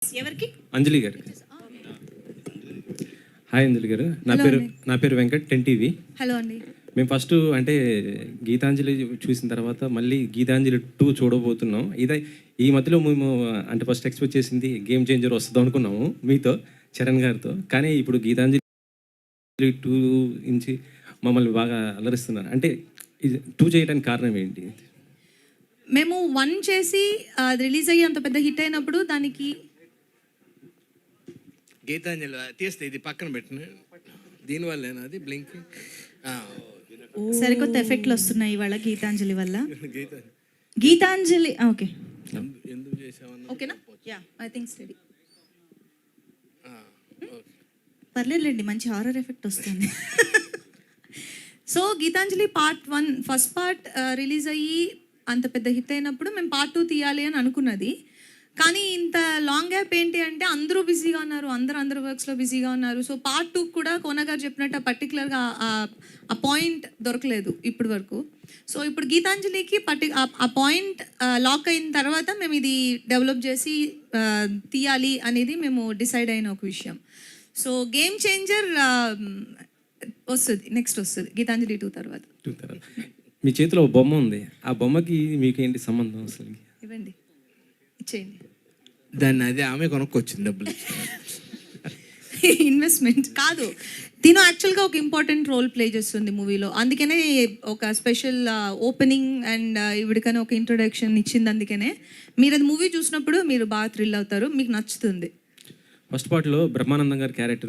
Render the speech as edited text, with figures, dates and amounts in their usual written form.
ఎవరికి? అంజలి గారు. హాయ్ అంజలి గారు, నా పేరు వెంకట్, 10 టీవీ. హలో అండి. మేము ఫస్ట్ అంటే గీతాంజలి చూసిన తర్వాత మళ్ళీ గీతాంజలి 2 చూడబోతున్నాం. ఈ మధ్యలో మేము అంటే ఫస్ట్ ఎక్స్పెక్ట్ చేసింది గేమ్ చేంజర్ వస్తుంది అనుకున్నాము మీతో, చరణ్ గారితో. కానీ ఇప్పుడు గీతాంజలి 2 నుంచి మమ్మల్ని బాగా అలరిస్తున్నారు. అంటే ఇది 2 చేయడానికి కారణం ఏంటి? మేము 1 చేసి అది రిలీజ్ అయ్యి అంత పెద్ద హిట్ అయినప్పుడు దానికి గీతాంజలి తీస్తే ఇది పక్కన పెట్టిన దీనివల్లేనా అది బ్లింక్ సరికొత్త ఎఫెక్ట్లు వస్తున్నాయి ఇవాళ గీతాంజలి వల్ల. గీతాంజలి ఓకే, ఎందుకు చేసామన్నా ఓకేనా? యా, ఐ థింక్ స్టడీ పర్లేదులేండి, మంచి హారర్ ఎఫెక్ట్ వస్తుంది. So Geethanjali part 1 first part release అయ్యి అంత పెద్ద హిట్ అయినప్పుడు మేము పార్ట్ 2 తీయాలి అని అనుకున్నది. కానీ ఇంత లాంగ్ గ్యాప్ ఏంటి అంటే అందరూ బిజీగా ఉన్నారు, అందరూ వర్క్స్లో బిజీగా ఉన్నారు. సో పార్ట్ 2 కూడా కోన గారు చెప్పినట్టు పర్టికులర్గా ఆ పాయింట్ దొరకలేదు ఇప్పటి వరకు. సో ఇప్పుడు గీతాంజలికి ఆ పాయింట్ లాక్ అయిన తర్వాత మేము ఇది డెవలప్ చేసి తీయాలి అనేది మేము డిసైడ్ అయిన ఒక విషయం. సో గేమ్ చేంజర్ వస్తుంది, నెక్స్ట్ వస్తుంది గీతాంజలి 2 తర్వాత. మీ చేతిలో బొమ్మ ఉంది, ఆ బొమ్మకి మీకు ఏంటి సంబంధం అసలు? ఇవ్వండి, ఇచ్చేయండి. దాన్ని అదే ఆమె కొనుక్కొచ్చింది డబ్బులు. ఇన్వెస్ట్మెంట్ కాదు, తిను యాక్చువల్గా ఒక ఇంపార్టెంట్ రోల్ ప్లే చేస్తుంది మూవీలో. అందుకనే ఒక స్పెషల్ ఓపెనింగ్ అండ్ ఇవిడికనే ఒక ఇంట్రొడక్షన్ ఇచ్చింది. అందుకనే మీరు అది మూవీ చూసినప్పుడు మీరు బాగా థ్రిల్ అవుతారు, మీకు నచ్చుతుంది. ఫస్ట్ పార్ట్లో బ్రహ్మానందం గారి క్యారెక్టర్